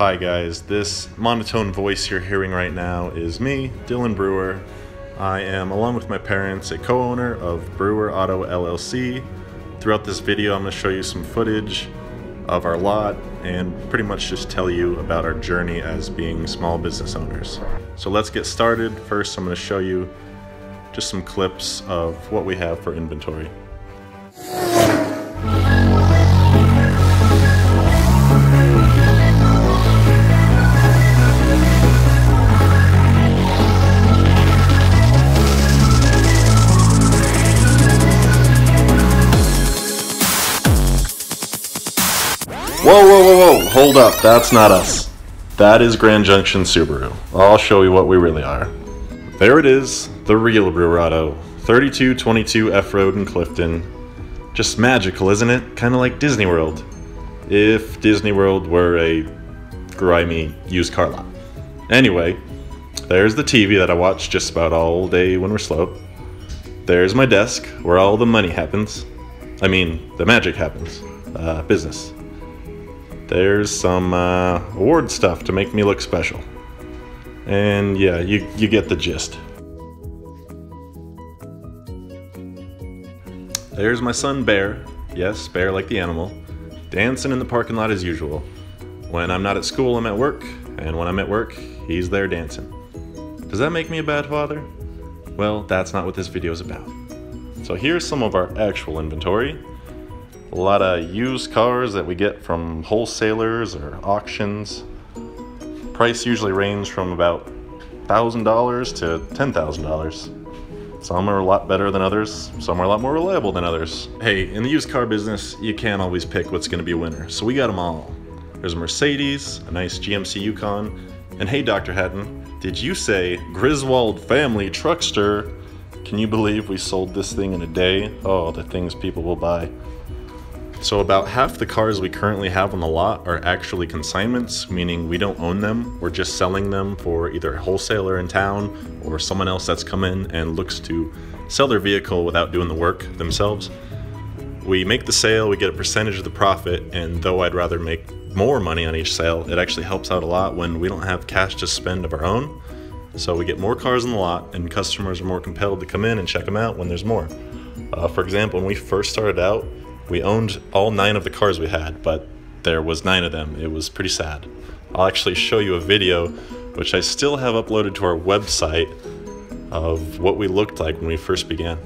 Hi guys, this monotone voice you're hearing right now is me, Dylan Brewer. I am, along with my parents, a co-owner of Brewer Auto LLC. Throughout this video I'm going to show you some footage of our lot and pretty much just tell you about our journey as being small business owners. So let's get started. First I'm going to show you just some clips of what we have for inventory. Whoa, hold up, that's not us. That is Grand Junction Subaru. I'll show you what we really are. There it is, the real Brewer Auto, 3222 F Road in Clifton. Just magical, isn't it? Kind of like Disney World. If Disney World were a grimy used car lot. Anyway, there's the TV that I watch just about all day when we're slow. There's my desk, where all the money happens. I mean, the magic happens. Business. There's some award stuff to make me look special. And yeah, you get the gist. There's my son Bear, yes, Bear like the animal, dancing in the parking lot as usual. When I'm not at school, I'm at work, and when I'm at work, he's there dancing. Does that make me a bad father? Well, that's not what this video is about. So here's some of our actual inventory. A lot of used cars that we get from wholesalers or auctions. Price usually range from about $1,000 to $10,000. Some are a lot better than others, some are a lot more reliable than others. Hey, in the used car business, you can't always pick what's gonna be a winner, so we got them all. There's a Mercedes, a nice GMC Yukon, and hey Dr. Hatton, did you say Griswold Family Truckster? Can you believe we sold this thing in a day? Oh, the things people will buy. So about half the cars we currently have on the lot are actually consignments, meaning we don't own them. We're just selling them for either a wholesaler in town or someone else that's come in and looks to sell their vehicle without doing the work themselves. We make the sale, we get a percentage of the profit, and though I'd rather make more money on each sale, it actually helps out a lot when we don't have cash to spend of our own. So we get more cars on the lot and customers are more compelled to come in and check them out when there's more. For example, when we first started out, we owned all 9 of the cars we had, but there was 9 of them. It was pretty sad. I'll actually show you a video, which I still have uploaded to our website, of what we looked like when we first began.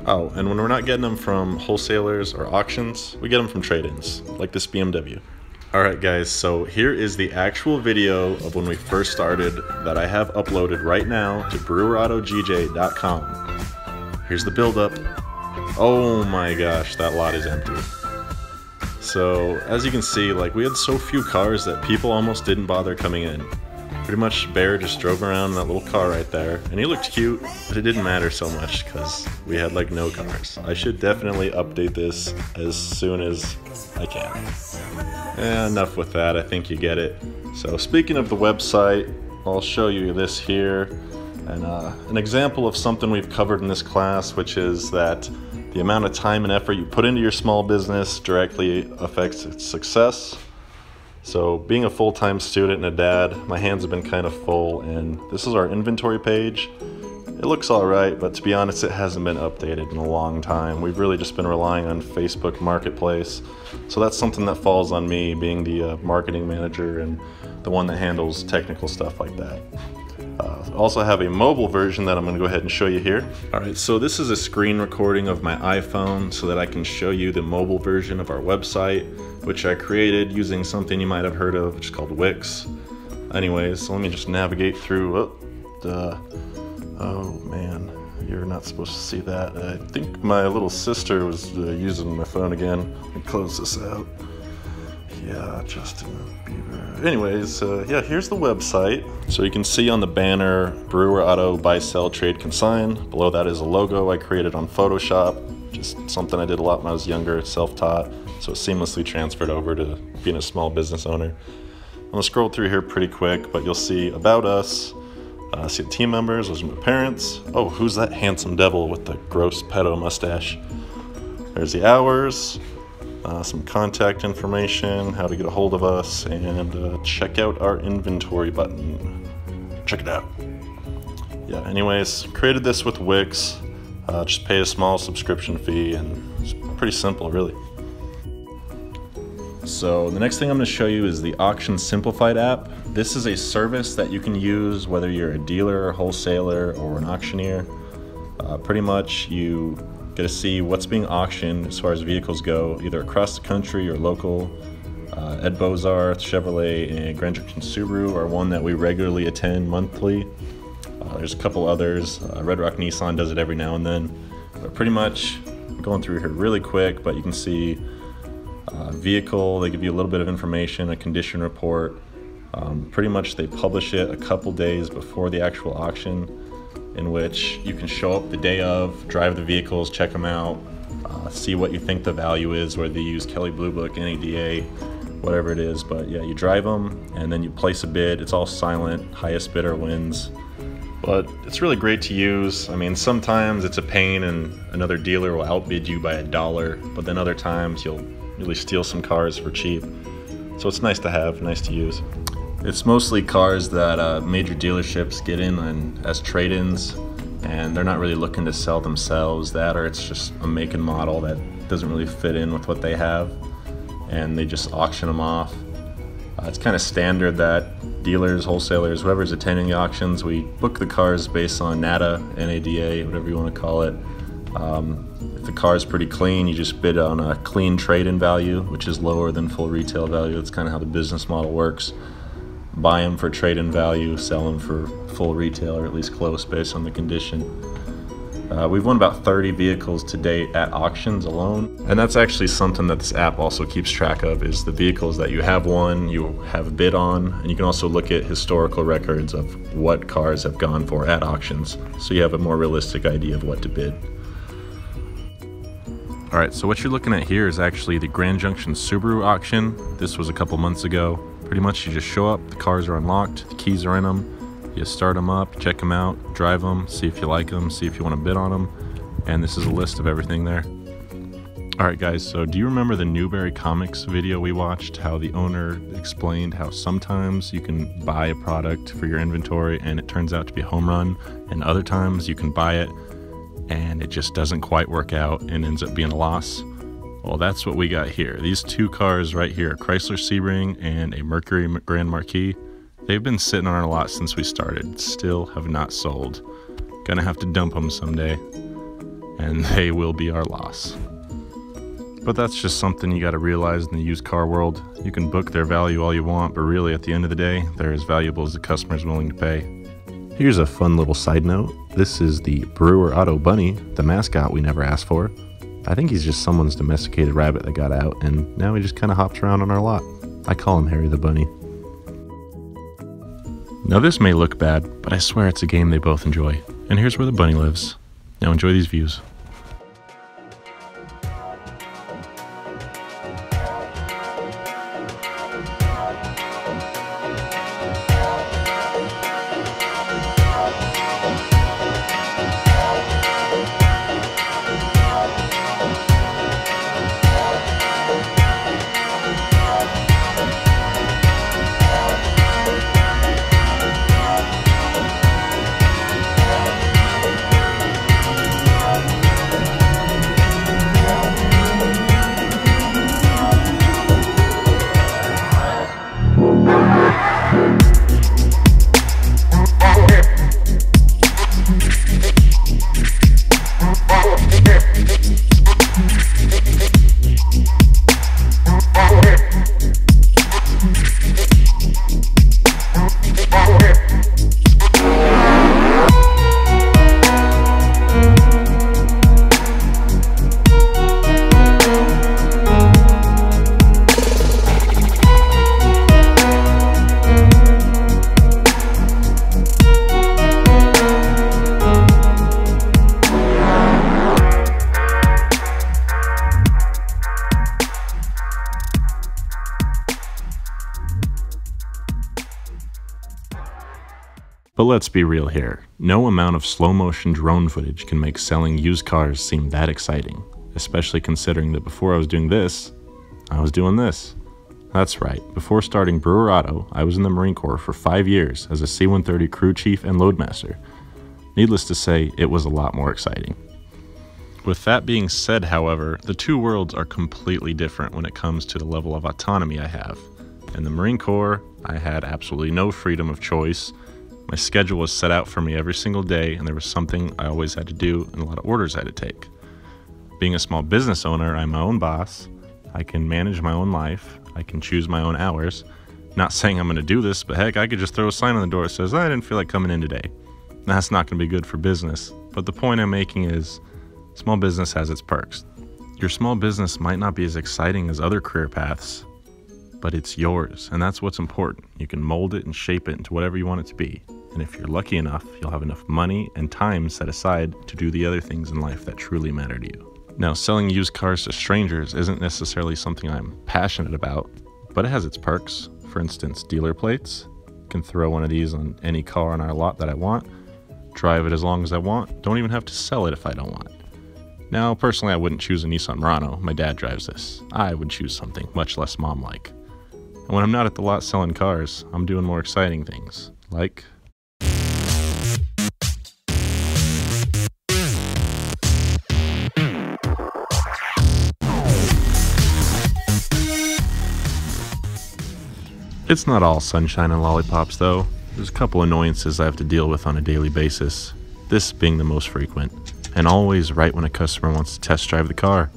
Oh, and when we're not getting them from wholesalers or auctions, we get them from trade-ins, like this BMW. Alright guys, so here is the actual video of when we first started that I have uploaded right now to brewerautojj.com. Here's the build-up. Oh my gosh, that lot is empty. So, as you can see, like, we had so few cars that people almost didn't bother coming in. Pretty much Bear just drove around in that little car right there, and he looked cute, but it didn't matter so much because we had like no cars. I should definitely update this as soon as I can. Enough with that, I think you get it. So speaking of the website, I'll show you this here. And an example of something we've covered in this class, which is that the amount of time and effort you put into your small business directly affects its success. So being a full-time student and a dad, my hands have been kind of full, and this is our inventory page. It looks alright, but to be honest, it hasn't been updated in a long time. We've really just been relying on Facebook Marketplace. So that's something that falls on me, being the marketing manager and the one that handles technical stuff like that. Also have a mobile version that I'm going to go ahead and show you here. Alright, so this is a screen recording of my iPhone so that I can show you the mobile version of our website, which I created using something you might have heard of, which is called Wix. Anyways, so let me just navigate through. Oh man, you're not supposed to see that. I think my little sister was using my phone again. Let me close this out. Yeah, Justin Bieber. Anyways, yeah, here's the website. So you can see on the banner, Brewer Auto Buy Sell Trade Consign. Below that is a logo I created on Photoshop. Just something I did a lot when I was younger, self-taught. So it seamlessly transferred over to being a small business owner. I'm gonna scroll through here pretty quick, but you'll see About Us. See the team members, those are my parents. Oh, who's that handsome devil with the gross pedo mustache? There's the hours. some contact information, how to get a hold of us, and check out our inventory button. Check it out. Yeah, anyways, created this with Wix. Just pay a small subscription fee, and it's pretty simple, really. So the next thing I'm going to show you is the Auction Simplified app. This is a service that you can use whether you're a dealer, wholesaler, or an auctioneer. Pretty much you get to see what's being auctioned as far as vehicles go, either across the country or local. Ed Bozarth, Chevrolet, and Grand Junction Subaru are one that we regularly attend monthly. There's a couple others. Red Rock Nissan does it every now and then. But pretty much, I'm going through here really quick, but you can see vehicle, they give you a little bit of information, a condition report. Pretty much they publish it a couple days before the actual auction, in which you can show up the day of, drive the vehicles, check them out, see what you think the value is, whether you use Kelley Blue Book, NADA, whatever it is. But yeah, you drive them and then you place a bid. It's all silent, highest bidder wins. But it's really great to use. I mean, sometimes it's a pain and another dealer will outbid you by $1, but then other times you'll really steal some cars for cheap. So it's nice to have, nice to use. It's mostly cars that major dealerships get in as trade-ins, and they're not really looking to sell themselves, that or it's just a make and model that doesn't really fit in with what they have, and they just auction them off. It's kind of standard that dealers, wholesalers, whoever's attending the auctions, we book the cars based on NADA, NADA, whatever you want to call it. If the car is pretty clean, you just bid on a clean trade-in value, which is lower than full retail value. That's kind of how the business model works. Buy them for trade-in value, sell them for full retail, or at least close based on the condition. We've won about 30 vehicles to date at auctions alone, and that's actually something that this app also keeps track of, is the vehicles that you have won, you have bid on, and you can also look at historical records of what cars have gone for at auctions, so you have a more realistic idea of what to bid. Alright, so what you're looking at here is actually the Grand Junction Subaru auction. This was a couple months ago. Pretty much you just show up, the cars are unlocked, the keys are in them, you start them up, check them out, drive them, see if you like them, see if you want to bid on them, and this is a list of everything there. Alright guys, so do you remember the Newberry Comics video we watched, how the owner explained how sometimes you can buy a product for your inventory and it turns out to be a home run, and other times you can buy it and it just doesn't quite work out and ends up being a loss? Well, that's what we got here. These two cars right here, a Chrysler Sebring and a Mercury Grand Marquis, they've been sitting on our lot since we started, still have not sold. Gonna have to dump them someday, and they will be our loss. But that's just something you gotta realize in the used car world. You can book their value all you want, but really at the end of the day, they're as valuable as the customer's willing to pay. Here's a fun little side note. This is the Brewer Auto bunny, the mascot we never asked for. I think he's just someone's domesticated rabbit that got out, and now he just kind of hops around on our lot. I call him Harry the Bunny. Now this may look bad, but I swear it's a game they both enjoy. And here's where the bunny lives. Now enjoy these views. But let's be real here. No amount of slow motion drone footage can make selling used cars seem that exciting, especially considering that before I was doing this, I was doing this. That's right, before starting Brewer Auto, I was in the Marine Corps for 5 years as a C-130 crew chief and loadmaster. Needless to say, it was a lot more exciting. With that being said, however, the two worlds are completely different when it comes to the level of autonomy I have. In the Marine Corps, I had absolutely no freedom of choice. My schedule was set out for me every single day, and there was something I always had to do and a lot of orders I had to take. Being a small business owner, I'm my own boss. I can manage my own life. I can choose my own hours. Not saying I'm going to do this, but heck, I could just throw a sign on the door that says, I didn't feel like coming in today. That's not going to be good for business. But the point I'm making is, small business has its perks. Your small business might not be as exciting as other career paths, but it's yours, and that's what's important. You can mold it and shape it into whatever you want it to be. And if you're lucky enough, you'll have enough money and time set aside to do the other things in life that truly matter to you. Now, selling used cars to strangers isn't necessarily something I'm passionate about, but it has its perks. For instance, dealer plates. I can throw one of these on any car on our lot that I want, drive it as long as I want, don't even have to sell it if I don't want. Now, personally, I wouldn't choose a Nissan Murano. My dad drives this. I would choose something much less mom-like. And when I'm not at the lot selling cars, I'm doing more exciting things, like... It's not all sunshine and lollipops, though. There's a couple annoyances I have to deal with on a daily basis, this being the most frequent, and always right when a customer wants to test drive the car.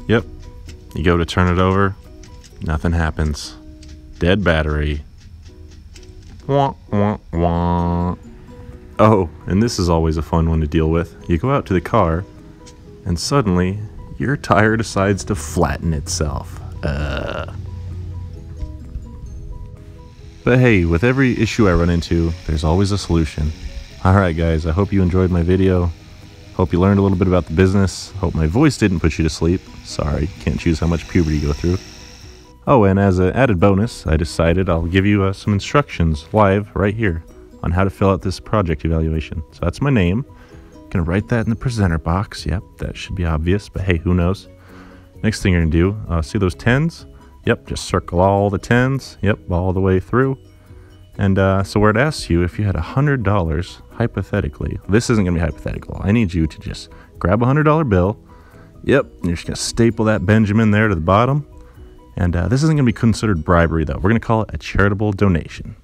Yep, you go to turn it over, nothing happens. Dead battery. Wah, wah, wah. Oh, and this is always a fun one to deal with. You go out to the car, and suddenly, your tire decides to flatten itself. But hey, with every issue I run into, there's always a solution. Alright guys, I hope you enjoyed my video. Hope you learned a little bit about the business. Hope my voice didn't put you to sleep. Sorry, can't choose how much puberty you go through. Oh, and as an added bonus, I decided I'll give you some instructions live right here on how to fill out this project evaluation. So that's my name. Gonna write that in the presenter box. Yep, that should be obvious, but hey, who knows? Next thing you're gonna do, see those 10s? Yep, just circle all the 10s. Yep, all the way through. And so where it asks you if you had $100, hypothetically, this isn't going to be hypothetical. I need you to just grab a $100 bill. Yep, and you're just going to staple that Benjamin there to the bottom. And this isn't going to be considered bribery, though. We're going to call it a charitable donation.